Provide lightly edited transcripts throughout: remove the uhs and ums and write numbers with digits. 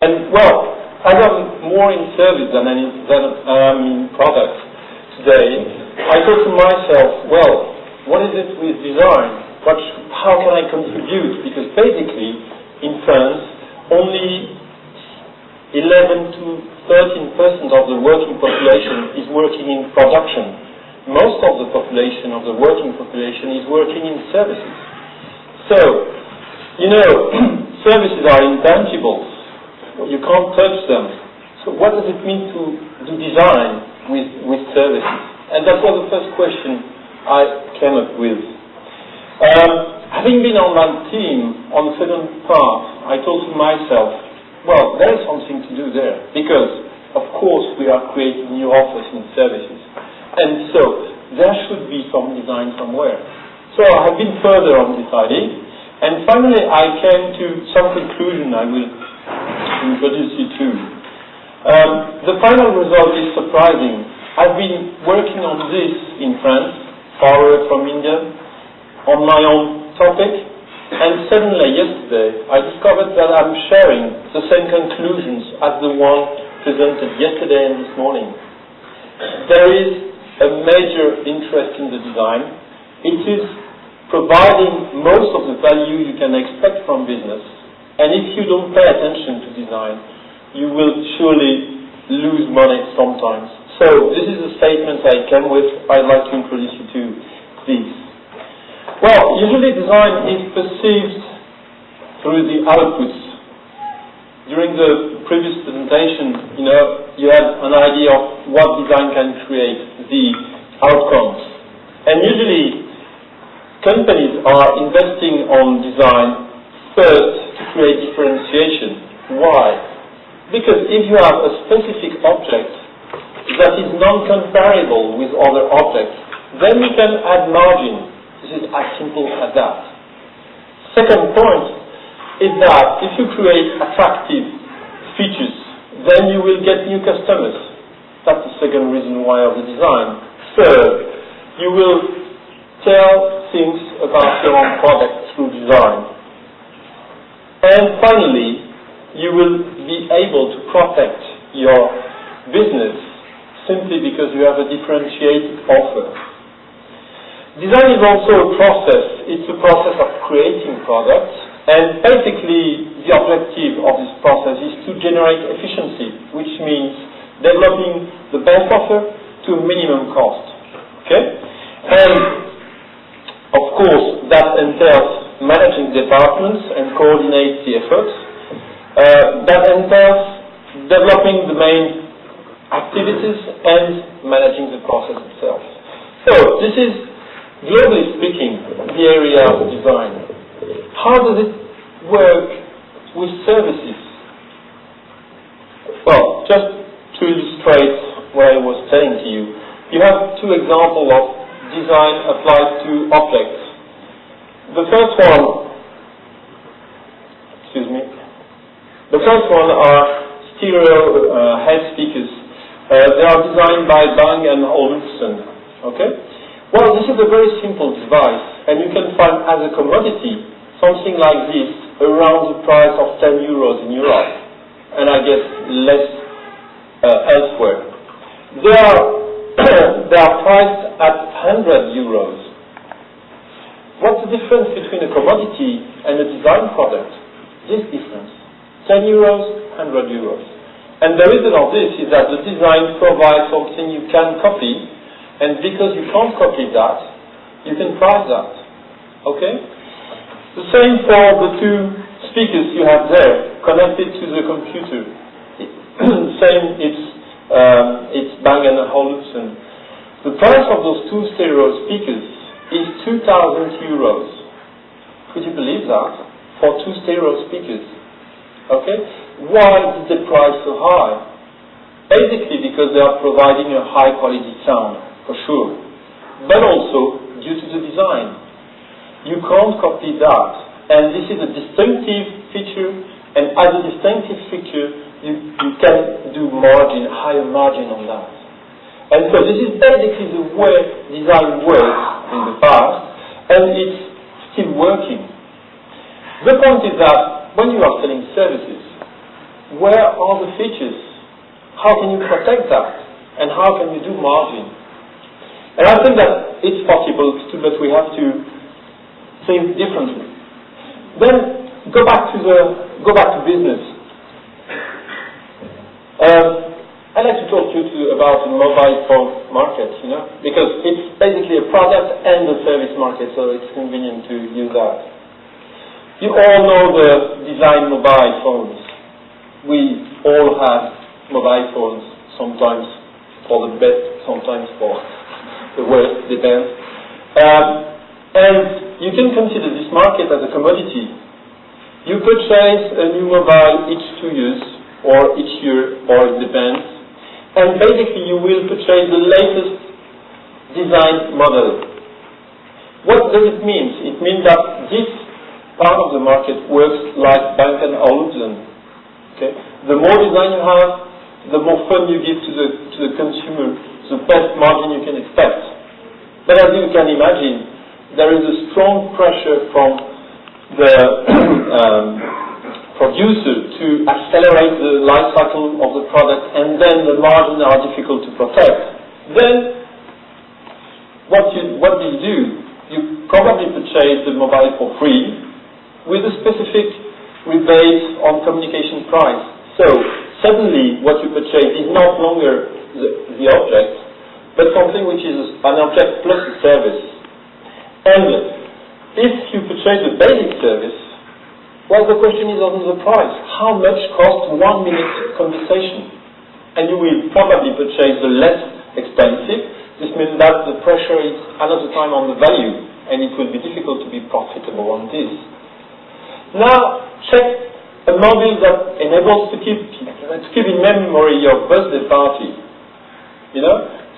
And well, as I'm more in service than I'm in product today, I thought to myself, well, what is it with design? How can I contribute? Because basically, in France, only 11 to 13% of the working population is working in production. Most of the population, of the working population, is working in services. So, you know, services are intangibles. You can't touch them. So what does it mean to do design with services? And that was the first question I came up with. Having been on that team, on the second part, I thought to myself, well, there is something to do there, because, of course, we are creating new offers in services. And so, there should be some design somewhere. So I have been further on deciding, and finally I came to some conclusion I will introduce you to. The final result is surprising. I've been working on this in France, far away from India, on my own topic, and suddenly yesterday I discovered that I'm sharing the same conclusions as the one presented yesterday and this morning. There is a major interest in the design. It is providing most of the value you can expect from business, and if you don't pay attention to design, you will surely lose money sometimes. So this is a statement I came with. I'd like to introduce you to these. Well, usually design is perceived through the outputs. During the previous presentation, you had an idea of what design can create, the outcomes. And usually, companies are investing on design first to create differentiation. Why? Because if you have a specific object that is non-comparable with other objects, then you can add margin. This is as simple as that. Second point is that if you create attractive features, then you will get new customers. That's the second reason why of the design. Third, you will tell things about your own product through design. And finally, you will be able to protect your business simply because you have a differentiated offer. Design is also a process. It's a process of creating products, and basically the objective of this process is to generate efficiency, which means developing the best offer to a minimum cost. Okay? And of course that entails managing departments and coordinate the efforts. That entails developing the main activities and managing the process itself. So this is, globally speaking, the area of design. How does it work with services? Well, just to illustrate what I was saying to you, you have two examples of design applied to objects. The first one are stereo head speakers. They are designed by Bang & Olufsen. Okay? Well, this is a very simple device, and you can find as a commodity something like this around the price of 10 euros in Europe, and I guess less elsewhere. They are priced at 100 euros. What's the difference between a commodity and a design product? This difference. 10 euros, 100 euros. And the reason of this is that the design provides something you can copy, and because you can't copy that, you can price that. Okay? The same for the two speakers you have there, connected to the computer. Same, it's Bang & Olufsen. The price of those two stereo speakers is 2,000 euros. Could you believe that? For two stereo speakers. Okay? Why is the price so high? Basically because they are providing a high quality sound, for sure. But also due to the design. You can't copy that. And this is a distinctive feature, and as a distinctive feature, you can do margin, higher margin on that. And so this is basically the way design works in the past, and it's still working. The point is that when you are selling services, where are the features? How can you protect that? And how can you do margin? And I think that it's possible, but we have to think differently. Then go back to business. I'd like to talk to you about the mobile phone market, because it's basically a product and a service market, so it's convenient to use that. You all know the design mobile phones. We all have mobile phones, sometimes for the best, sometimes for the worst, depends. And you can consider this market as a commodity. You purchase a new mobile each 2 years, or each year, or it depends. And basically you will purchase the latest design model. What does it mean? It means that this part of the market works like Bang & Olufsen. Okay? The more design you have, the more fun you give to the consumer, the best margin you can expect. But as you can imagine, there is a strong pressure from the producer to accelerate the life cycle of the product, and then the margins are difficult to protect. Then, what do? You probably purchase the mobile for free with a specific rebate on communication price. So, suddenly what you purchase is not longer the object, but something which is an object plus a service. And if you purchase a basic service, well, the question is on the price. How much costs 1 minute conversation? And you will probably purchase the less expensive. This means that the pressure is another time on the value, and it will be difficult to be profitable on this. Now, check a mobile that enables to keep in memory your birthday party.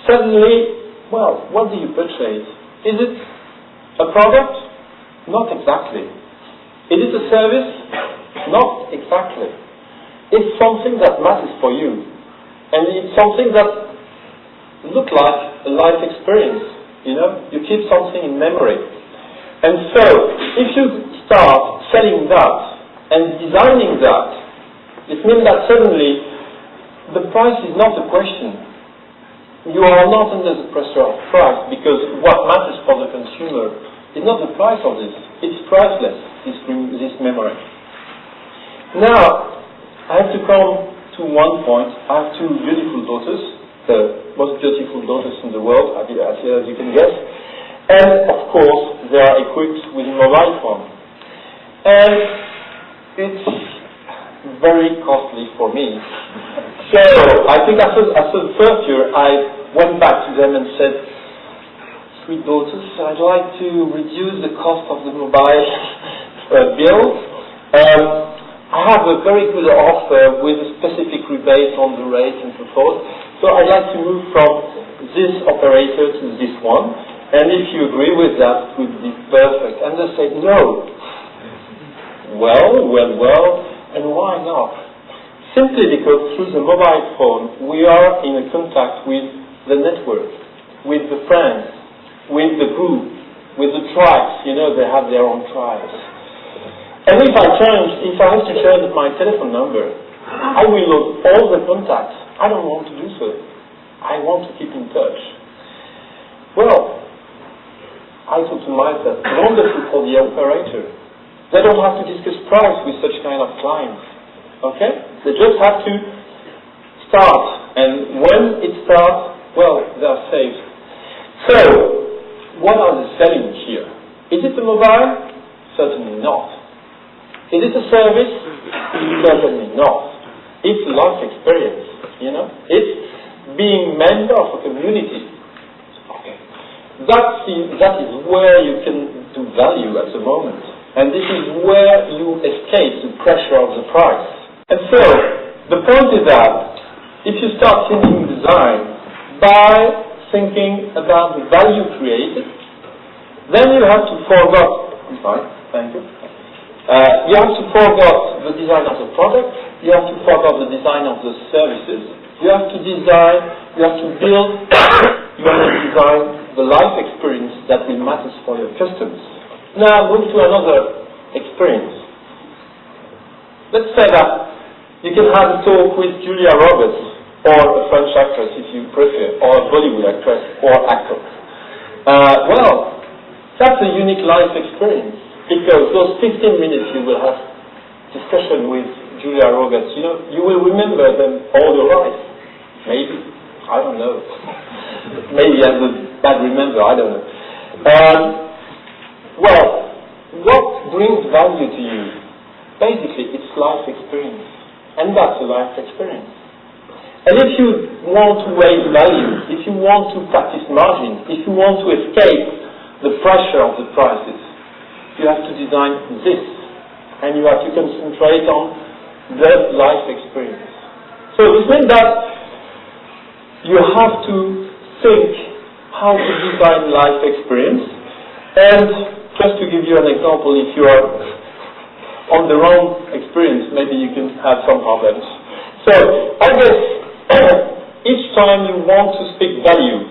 Suddenly, well, what do you purchase? Is it a product? Not exactly. Is it a service? Not exactly. It's something that matters for you. And it's something that looks like a life experience. You keep something in memory. And so, if you start selling that and designing that, it means that suddenly the price is not a question. You are not under the pressure of price, because what matters for the consumer is not the price of this. It's priceless, this memory. Now, I have to come to one point. I have 2 beautiful daughters, the most beautiful daughters in the world, as you can guess. And, of course, they are equipped with a mobile phone. And it's very costly for me. So, I think after the first year, I went back to them and said, "Sweet daughters, I'd like to reduce the cost of the mobile bill. I have a very good offer with a specific rebate on the rate and so forth. So I'd like to move from this operator to this one. And if you agree with that, it would be perfect." And they said, "No." Well, and why not? Simply because through the mobile phone, we are in a contact with the network, with the friends, with the group, with the tribes. They have their own tribes. And if I have to change my telephone number, I will lose all the contacts. I don't want to do so. I want to keep in touch. Well, I thought to myself, wonderful for the operator. They don't have to discuss price with such kind of clients. Okay? They just have to start. And when it starts, well, they are safe. So, what are the selling here? Is it a mobile? Certainly not. Is it a service? Certainly not. It's life experience, It's being member of a community. Okay. That is where you can do value at the moment. And this is where you escape the pressure of the price. And so, the point is that if you start thinking design by thinking about the value created, then you have to forget, thank you. You have to forget the design of the product, you have to forget the design of the services, you have to build, you have to design the life experience that will matter for your customers. Now move to another experience. Let's say that You can have a talk with Julia Roberts, or a French actress if you prefer, or a Bollywood actress or actor. Well, that's a unique life experience, because those 15 minutes you will have discussion with Julia Roberts, you will remember them all your life. Maybe. I don't know. Maybe I'm a bad remember, I don't know. Well, what brings value to you? Basically, it's life experience. And that's a life experience. And if you want to raise value, if you want to practice margin, if you want to escape the pressure of the prices, you have to design this. And you have to concentrate on the life experience. So this means that you have to think how to design life experience. And just to give you an example, if you are on the wrong experience, maybe you can have some problems. So I guess each time you want to speak value,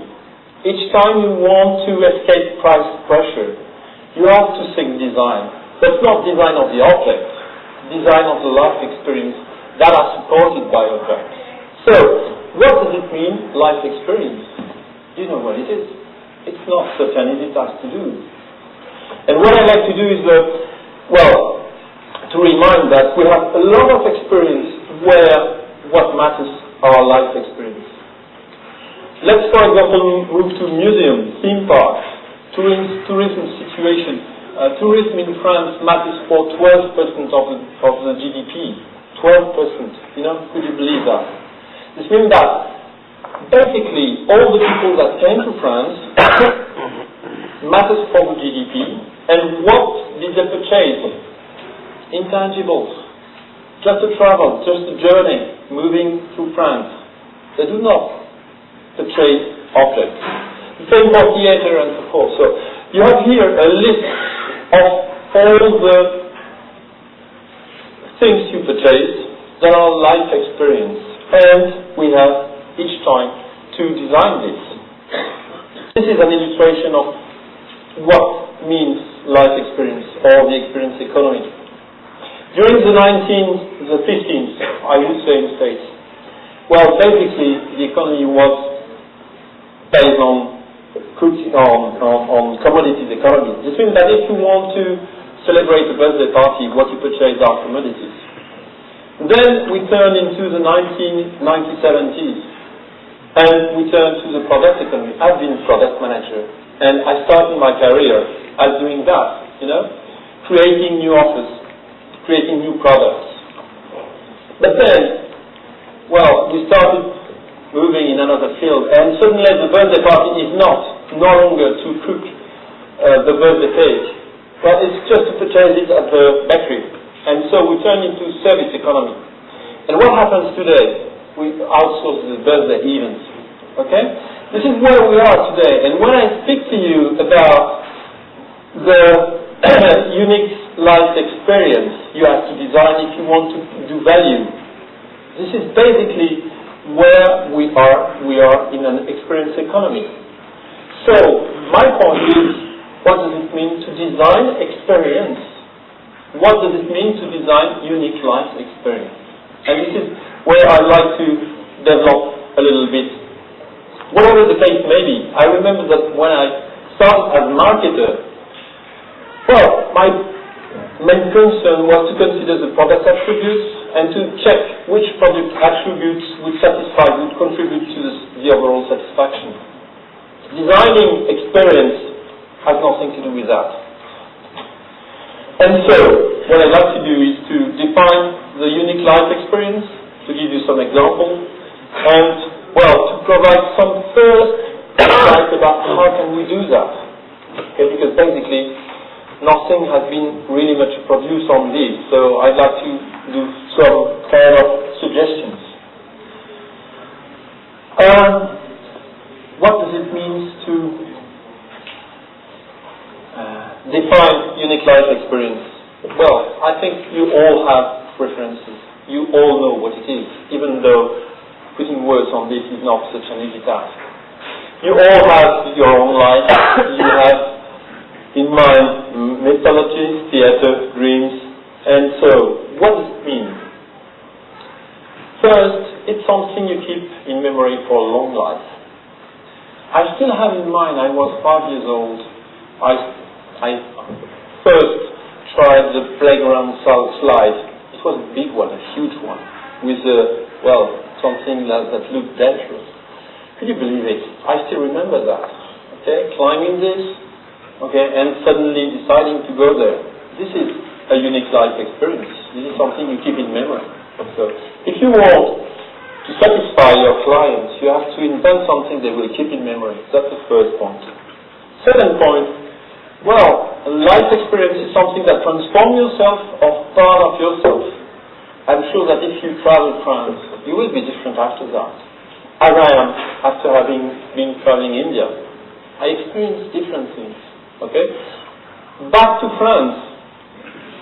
each time you want to escape price pressure, you have to think design. But not design of the object, design of the life experience that are supported by objects. So, what does it mean, life experience? You know what it is. It's not such an easy task to do. And what I like to do is, to remind that we have a lot of experience where what matters are life experience. Let's, for example, move to museums, theme parks, tourism situation. Tourism in France matters for 12% of the GDP. 12%. Could you believe that? This means that basically all the people that came to France matters for the GDP. And what did they purchase? Intangibles. Just a travel, just a journey, moving through France. They do not purchase objects. The same for theater and so forth. So you have here a list of all the things you purchase that are life experience. And we have each time to design this. This is an illustration of what means life experience or the experience economy. During the 15th, I would say in the States, well, basically the economy was based on commodities economy. This means that if you want to celebrate a birthday party, what you purchase are commodities. Then we turn into the 1970s and we turn to the product economy. I've been product manager and I started my career as doing that, creating new offers, creating new products. But then, we started moving in another field and suddenly the birthday party is no longer to cook the birthday cake, but it's just to purchase it at the bakery. And so we turn into service economy. And what happens today? We outsource the birthday events. Okay? This is where we are today. And when I speak to you about the unique life experience you have to design if you want to do value, this is basically where we are. We are in an experience economy. So, my point is, what does it mean to design experience? What does it mean to design unique life experience? And this is where I'd like to develop a little bit. Whatever the case may be, I remember that when I started as a marketer, my main concern was to consider the product attributes and to check which product attributes would contribute to the overall satisfaction. Designing experience has nothing to do with that. And so, what I'd like to do is to define the unique life experience, to give you some examples, and, to provide some first insight about how can we do that. Okay, because basically, nothing has been really much produced on this, so I'd like to do some kind of suggestions. What does it mean to define unique life experience? Well, I think you all have preferences. You all know what it is, even though putting words on this is not such an easy task. You all have your own life. You have in mind mythology, theater, dreams, and so what does it mean? First, it's something you keep in memory for a long life. I still have in mind, I was 5 years old, I first tried the playground slide. It was a big one, a huge one, with something that looked dangerous. Could you believe it? I still remember that. Okay, climbing this, okay, and suddenly deciding to go there. This is a unique life experience. This is something you keep in memory. So, if you want to satisfy your clients, you have to invent something they will keep in memory. That's the first point. Second point, a life experience is something that transforms yourself or part of yourself. I'm sure that if you travel France, you will be different after that. As I am after having been traveling India. I experienced different things. Okay? Back to France,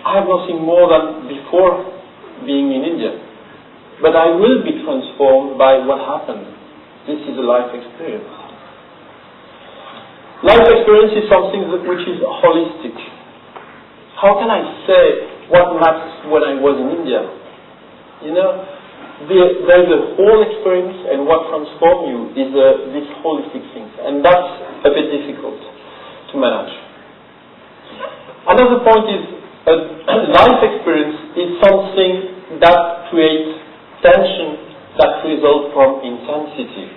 I have nothing more than before being in India. But I will be transformed by what happened. This is a life experience. Life experience is something which is holistic. How can I say what matters when I was in India? You know, there's a whole experience, and what transforms you is this holistic thing. And that's a bit difficult to manage. Another point is a life experience is something that creates tension that results from intensity.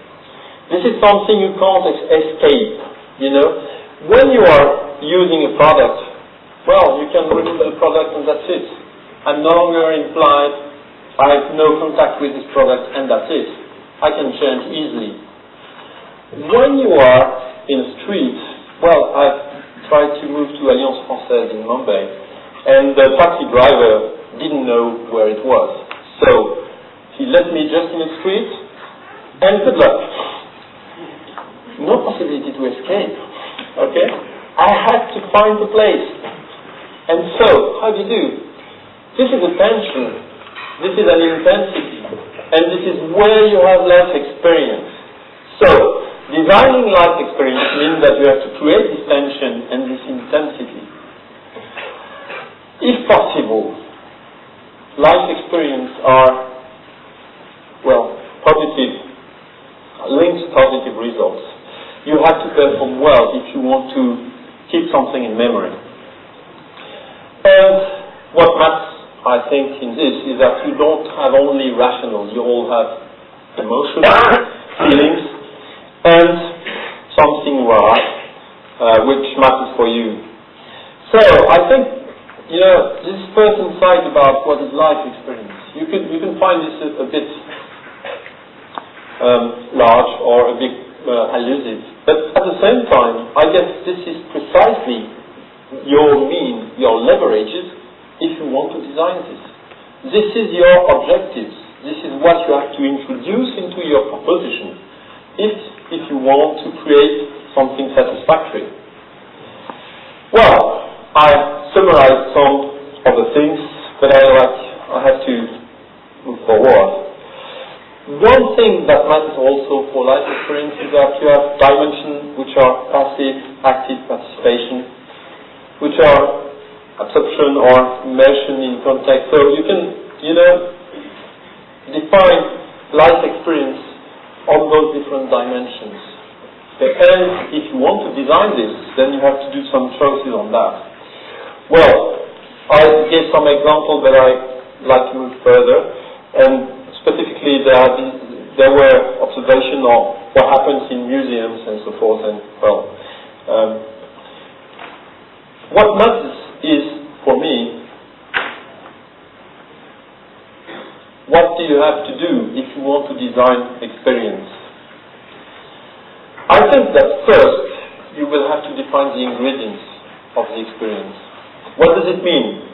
This is something you can't escape, you know. When you are using a product, you can remove the product and that's it. I'm no longer implied, I have no contact with this product and that's it. I can change easily. When you are in a street, I've tried to move to Alliance Française in Mumbai, and the taxi driver didn't know where it was. So, he left me just in the street, and good luck. No possibility to escape, okay? I had to find the place. And so, how do you do? This is a tension, this is an intensity, and this is where you have life experience. So, designing life experience means that you have to create this tension and this intensity. If possible, life experience are positive, linked to positive results. You have to perform well if you want to keep something in memory. And what matters, I think, in this is that you don't have only rational, you all have emotional feelings and something which matters for you. So, I think, this first insight about what is life experience, you can find this a bit large or a bit elusive. But at the same time, I guess this is precisely your leverages if you want to design this. This is your objectives. This is what you have to introduce into your proposition if you want to create something satisfactory. I summarized some of the things, but I have to move forward. One thing that matters also for life experience is that you have dimensions which are passive, active participation, which are absorption or immersion in context. So you can, define life experience on those different dimensions. And if you want to design this, then you have to do some choices on that. I gave some examples, but I'd like to move further. And specifically, there were observations of what happens in museums and so forth. And what matters is, for me, what do you have to do if you want to design experience? I think that first you will have to define the ingredients of the experience. What does it mean?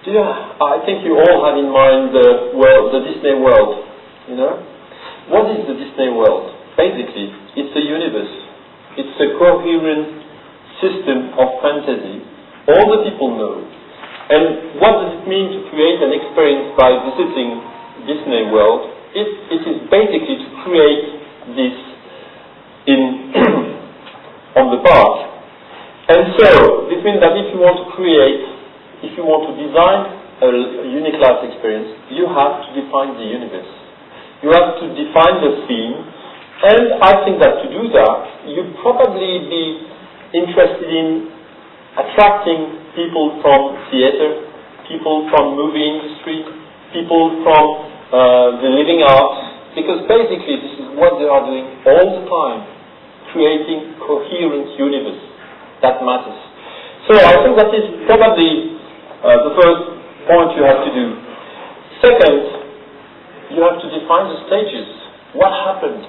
I think you all have in mind the Disney world. What is the Disney world? Basically, it's a universe. It's a coherent system of fantasy. All the people know. And what does it mean to create an experience by visiting Disney World? It is basically to create this on the park. And so, this means that if you want to create, if you want to design a unique life experience, you have to define the universe. You have to define the theme, and I think that to do that, you'd probably be interested in attracting people from theater, people from movie industry, people from the living arts, because basically this is what they are doing all the time, creating coherent universe that matters. So I think that is probably the first point you have to do. Second, you have to define the stages. What happened?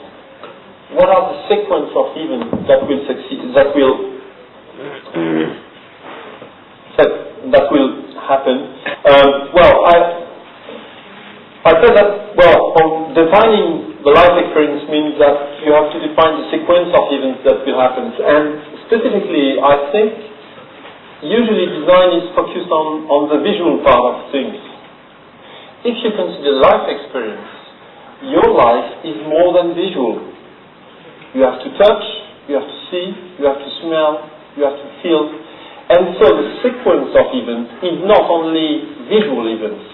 What are the sequence of events that will succeed, that will happen? I said that, defining the life experience means that you have to define the sequence of events that will happen. And specifically, I think, usually design is focused on the visual part of things. If you consider life experience, your life is more than visual. You have to touch, you have to see, you have to smell, you have to feel. And so the sequence of events is not only visual events.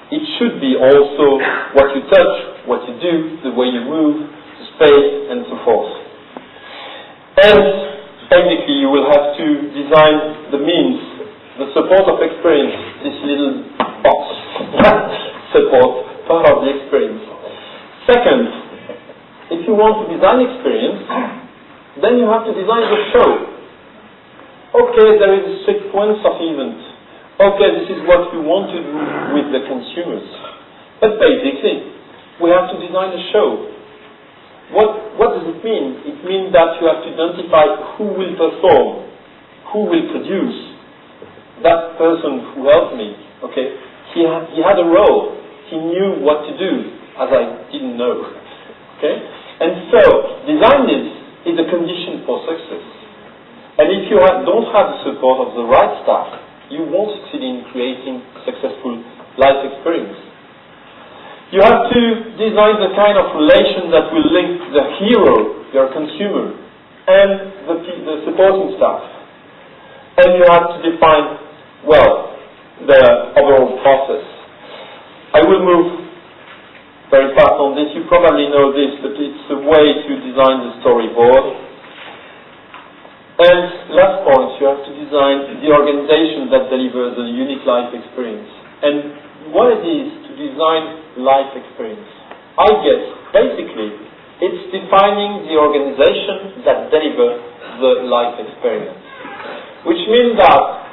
It should be also what you touch, what you do, the way you move, the space, and so forth. And basically you will have to design the means, the support of experience, this little box that supports part of the experience. Second, if you want to design experience, then you have to design the show. Okay, there is a sequence of events. Okay, this is what we want to do with the consumers. But basically, we have to design a show. What does it mean? It means that you have to identify who will perform, who will produce. That person who helped me, okay, he had a role. He knew what to do, as I didn't know. Okay? And so, design this is a condition for success. And if you don't have the support of the right staff, you won't succeed in creating successful life experience. You have to design the kind of relation that will link the hero, your consumer, and the supporting staff. And you have to define, the overall process. I will move very fast on this. You probably know this, but it's a way to design the storyboard. And last point, you have to design the organization that delivers a unique life experience. And what it is to design life experience? I guess, basically, it's defining the organization that delivers the life experience. Which means that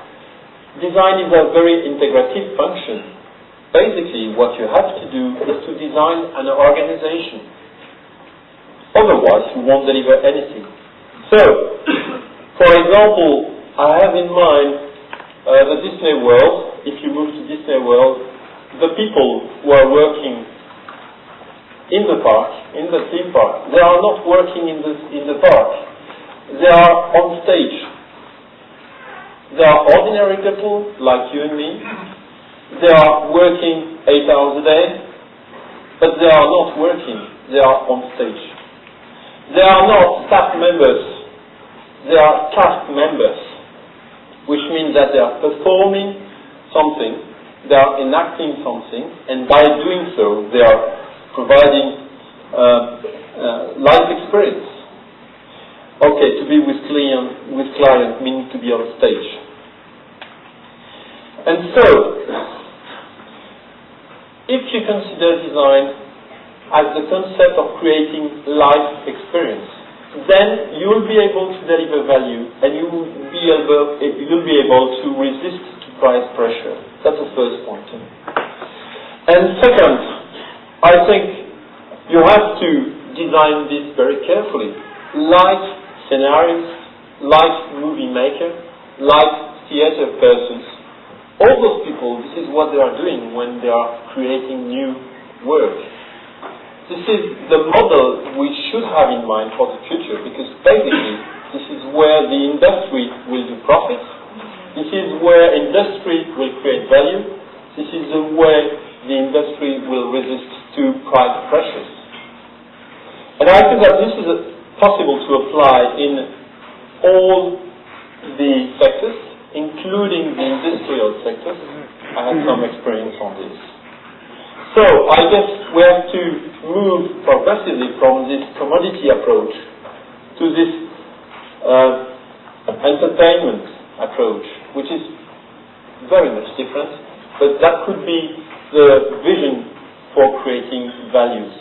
design is a very integrative function. Basically, what you have to do is to design an organization. Otherwise, you won't deliver anything. So, for example, I have in mind the Disney World. If you move to Disney World, the people who are working in the park, in the theme park, they are not working in the park. They are on stage. They are ordinary people like you and me. They are working 8 hours a day, but they are not working. They are on stage. They are not staff members. They are cast members, which means that they are performing something, they are enacting something, and by doing so, they are providing life experience. Okay, to be with client means to be on stage. And so, if you consider design as the concept of creating life experience, then you will be able to deliver value, and you will be able to resist to price pressure. That's the first point. And second, I think you have to design this very carefully. Like scenarios, like movie maker, like theater persons, all those people, this is what they are doing when they are creating new work. This is the model we should have in mind for the future, because basically this is where the industry will do profit, this is where industry will create value, this is the way the industry will resist to price pressures. And I think that this is possible to apply in all the sectors, including the industrial sectors, I had some experience on this. So I guess we have to move progressively from this commodity approach to this entertainment approach, which is very much different, but that could be the vision for creating values.